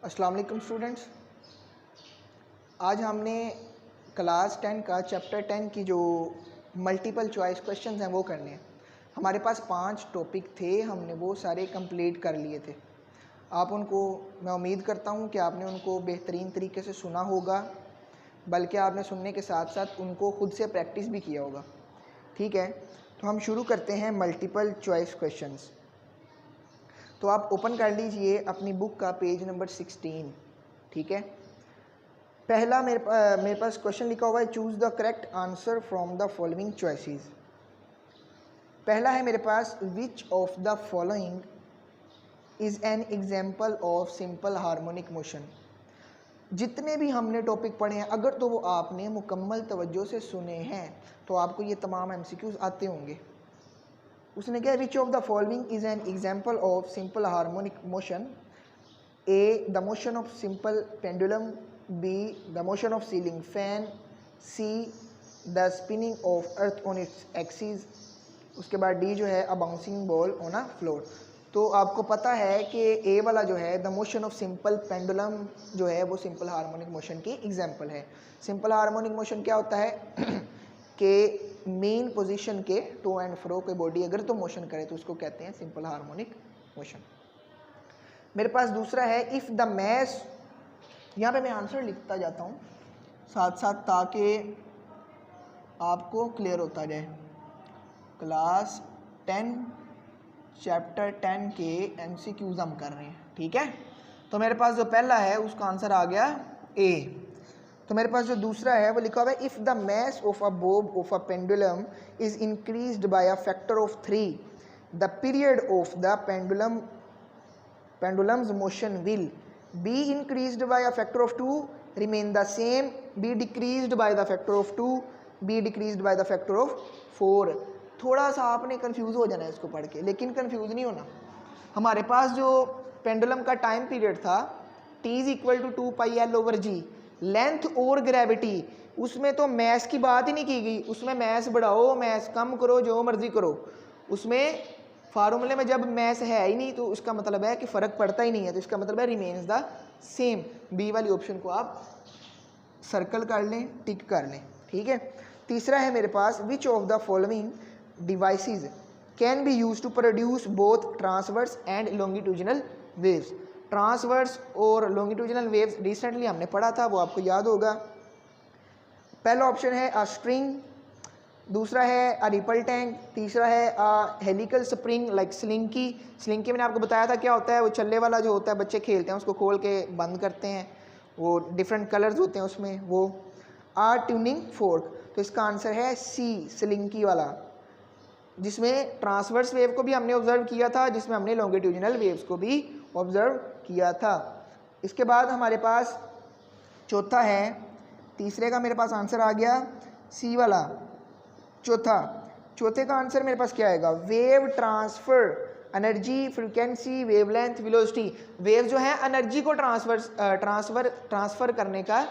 अस्सलाम वालेकुम स्टूडेंट्स। आज हमने क्लास 10 का चैप्टर 10 की जो मल्टीपल चॉइस क्वेश्चंस हैं वो करने हैं। हमारे पास 5 टॉपिक थे, हमने वो सारे कंप्लीट कर लिए थे। आप उनको, मैं उम्मीद करता हूँ कि आपने उनको बेहतरीन तरीके से सुना होगा, बल्कि आपने सुनने के साथ साथ उनको खुद से प्रैक्टिस भी किया होगा। ठीक है, तो हम शुरू करते हैं मल्टीपल चॉइस क्वेश्चंस। तो आप ओपन कर लीजिए अपनी बुक का पेज नंबर 16। ठीक है, पहला मेरे पास क्वेश्चन लिखा हुआ है, choose the correct answer from the following choices. पहला है मेरे पास, which of the following is an example of simple harmonic motion. जितने भी हमने टॉपिक पढ़े हैं, अगर तो वो आपने मुकम्मल तवज्जो से सुने हैं तो आपको ये तमाम एमसीक्यूज आते होंगे। उसने कहा, which of the following is an example of simple harmonic motion. A, the motion of simple pendulum. B, the motion of ceiling fan. C, the spinning of earth on its axis. उसके बाद D जो है, a bouncing ball on a floor. तो आपको पता है कि A वाला जो है, the motion of simple pendulum जो है वो सिंपल हार्मोनिक मोशन की एग्जाम्पल है। सिंपल हार्मोनिक मोशन क्या होता है कि मेन पोजीशन के टू एंड फ्रो के बॉडी अगर तो मोशन करे तो उसको कहते हैं सिंपल हार्मोनिक मोशन। मेरे पास दूसरा है, इफ़ द मैस, यहाँ पे मैं आंसर लिखता जाता हूँ साथ साथ ताकि आपको क्लियर होता जाए। क्लास 10 चैप्टर 10 के एमसीक्यूज हम कर रहे हैं। ठीक है, तो मेरे पास जो पहला है उसका आंसर आ गया ए। तो मेरे पास जो दूसरा है वो लिखा हुआ है, if the mass of a Bob of a pendulum is increased by a factor of 3, the period of the pendulum's motion will be increased by a factor of 2, remain the same, be decreased by the factor of 2, be decreased by the factor of 4। थोड़ा सा आपने confuse हो जाना है इसको पढ़ के, लेकिन कंफ्यूज नहीं होना। हमारे पास जो पेंडुलम का टाइम पीरियड था t is equal to 2πl/g, length और ग्रेविटी, उसमें तो मैस की बात ही नहीं की गई। उसमें मैस बढ़ाओ, मैस कम करो, जो मर्जी करो, उसमें फार्मूले में जब मैस है ही नहीं तो उसका मतलब है कि फ़र्क पड़ता ही नहीं है। तो इसका मतलब है रिमेन्स द सेम। बी वाली ऑप्शन को आप सर्कल कर लें, टिक कर लें। ठीक है, तीसरा है मेरे पास, which of the following devices can be use to produce both transverse and longitudinal waves. Transverse और लॉन्गिट्यूडिनल वेव्स रिसेंटली हमने पढ़ा था, वो आपको याद होगा। पहला ऑप्शन है अ स्ट्रिंग, दूसरा है अ रिपल टैंक, तीसरा है अ helical spring like slinky. Slinky मैंने आपको बताया था क्या होता है, वो चलने वाला जो होता है, बच्चे खेलते हैं उसको खोल के बंद करते हैं, वो डिफरेंट कलर्स होते हैं उसमें। वो अ ट्यूनिंग फोर्क, तो इसका आंसर है सी, स्लिंकी वाला, जिसमें ट्रांसवर्स वेव को भी हमने ऑब्जर्व किया था, जिसमें हमने लॉन्गिट्यूडिनल वेव्स को भी ऑब्जर्व किया था। इसके बाद हमारे पास चौथा है, तीसरे का मेरे पास आंसर आ गया सी वाला। चौथे का आंसर मेरे पास क्या आएगा, wave transfer, energy, frequency, wavelength, velocity. Wave जो है एनर्जी को ट्रांसफर करने का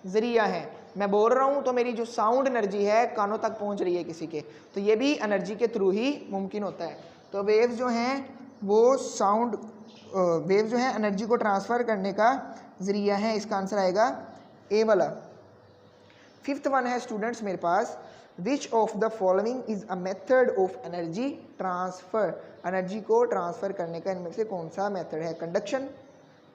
जरिया है। मैं बोल रहा हूँ तो मेरी जो साउंड एनर्जी है कानों तक पहुँच रही है किसी के, तो ये भी एनर्जी के थ्रू ही मुमकिन होता है। तो वेव जो हैं वो वेव जो है एनर्जी को ट्रांसफ़र करने का जरिया है। इसका आंसर आएगा ए वाला। फिफ्थ वन है स्टूडेंट्स मेरे पास, which of the following is a method of energy transfer. Energy को ट्रांसफर करने का इनमें से कौन सा मेथड है, conduction,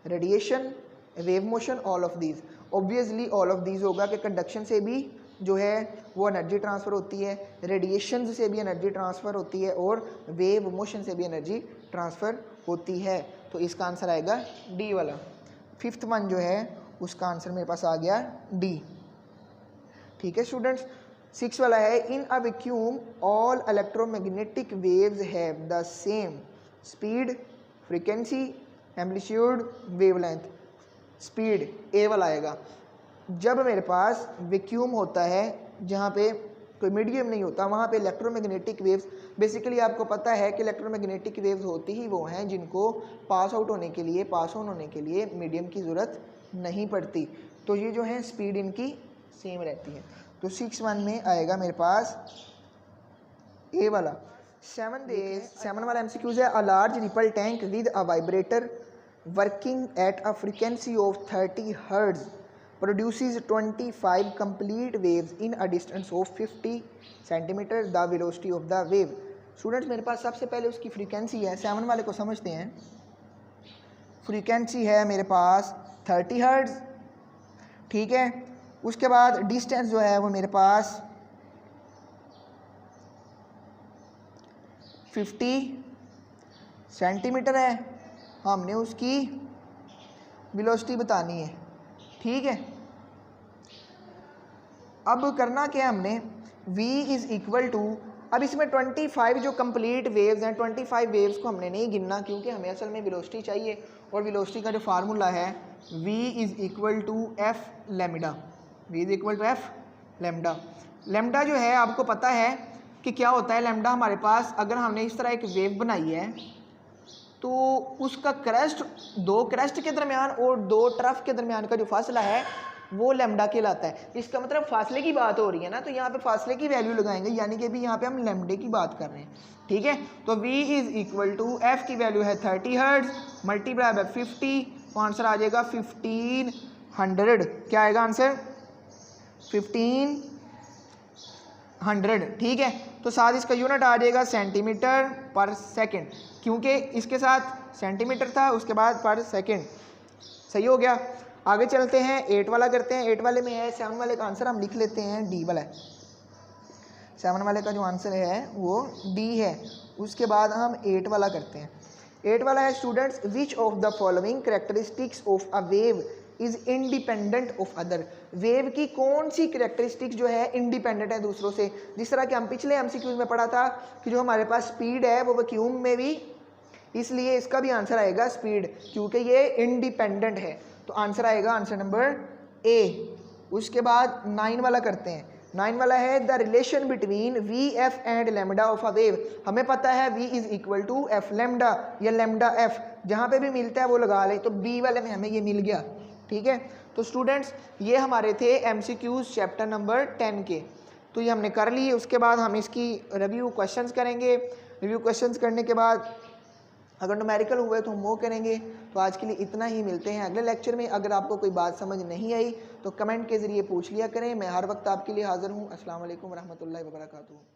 radiation, wave motion, all of these. Obviously all of these होगा कि कंडक्शन से भी जो है वो एनर्जी ट्रांसफ़र होती है, रेडिएशन से भी एनर्जी ट्रांसफ़र होती है, और वेव मोशन से भी एनर्जी ट्रांसफ़र होती है। तो इसका आंसर आएगा डी वाला। फिफ्थ वन जो है उसका आंसर मेरे पास आ गया डी। ठीक है स्टूडेंट्स, सिक्स वाला है, in a vacuum all electromagnetic waves have the same speed, frequency, amplitude, wavelength. Speed A वाला आएगा। जब मेरे पास वैक्यूम होता है जहाँ पे कोई मीडियम नहीं होता, वहाँ पे इलेक्ट्रोमैग्नेटिक वेव्स, बेसिकली आपको पता है कि इलेक्ट्रोमैग्नेटिक वेव्स होती ही वो हैं जिनको पास ऑन होने के लिए मीडियम की ज़रूरत नहीं पड़ती। तो ये जो है स्पीड इनकी सेम रहती है। तो 6-1 में आएगा मेरे पास ए वाला। 7 वाला एमसीक्यूज है, a large ripple tank with a vibrator working at a frequency of 30 Hz produces 25 complete waves in a distance of 50 centimeter. The velocity of the wave. Students मेरे पास सबसे पहले उसकी फ्रीक्वेंसी है, 7 वाले को समझते हैं। फ्रीक्वेंसी है मेरे पास 30 हर्ट्ज, ठीक है। उसके बाद डिस्टेंस जो है वो मेरे पास 50 सेंटीमीटर है। हमने उसकी वेलोसिटी बतानी है, ठीक है। अब करना क्या है हमने, v इज इक्वल टू, अब इसमें 25 जो कंप्लीट वेव्स हैं, 25 वेव्स को हमने नहीं गिनना क्योंकि हमें असल में वेलोसिटी चाहिए, और वेलोसिटी का जो फार्मूला है v is equal to f lambda. v is equal to f lambda. Lambda जो है आपको पता है कि क्या होता है। लेमडा हमारे पास, अगर हमने इस तरह एक वेव बनाई है तो उसका क्रेस्ट, दो क्रेस्ट के दरमियान और दो ट्रफ के दरमियान का जो फासला है वो लेमडा कहलाता है। इसका मतलब फासले की बात हो रही है ना, तो यहाँ पे फासले की वैल्यू लगाएंगे, यानी कि भी यहाँ पे हम लेमडे की बात कर रहे हैं, ठीक है। तो v is equal to f की वैल्यू है 30 हर्ट्ज मल्टीप्लाई बाय 50, तो आंसर आ जाएगा 1500। क्या आएगा आंसर? 1500, ठीक है। तो साथ इसका यूनिट आ जाएगा सेंटीमीटर पर सेकेंड, क्योंकि इसके साथ सेंटीमीटर था, उसके बाद पर सेकेंड। सही हो गया। आगे चलते हैं, 8 वाला करते हैं। 8 वाले में है, 7 वाले का आंसर हम लिख लेते हैं डी वाला है। 7 वाले का जो आंसर है वो डी है। उसके बाद हम 8 वाला करते हैं। 8 वाला है students, which of the following characteristics of a wave is independent of other. Wave की कौन सी कैरेक्टरिस्टिक्स जो है इंडिपेंडेंट है दूसरों से। जिस तरह कि हम पिछले एमसीक्यूज में पढ़ा था कि जो हमारे पास स्पीड है वो वैक्यूम में भी, इसलिए इसका भी आंसर आएगा स्पीड, क्योंकि ये इंडिपेंडेंट है। तो आंसर आएगा आंसर नंबर ए। उसके बाद 9 वाला करते हैं। 9 वाला है the relation between v f and lambda of a wave. हमें पता है v is equal to f lambda या लेमडा एफ, जहाँ पे भी मिलता है वो लगा लें। तो बी वाले में हमें ये मिल गया, ठीक है। तो स्टूडेंट्स ये हमारे थे एमसीक्यूज चैप्टर नंबर 10 के, तो ये हमने कर लिए। उसके बाद हम इसकी रिव्यू क्वेश्चंस करेंगे। रिव्यू क्वेश्चंस करने के बाद अगर न्यूमेरिकल हुए तो हम वो करेंगे। तो आज के लिए इतना ही, मिलते हैं अगले लेक्चर में। अगर आपको कोई बात समझ नहीं आई तो कमेंट के ज़रिए पूछ लिया करें, मैं हर वक्त आपके लिए हाज़िर हूँ। अस्सलाम वालेकुम रहमतुल्लाहि व बरकातुहू।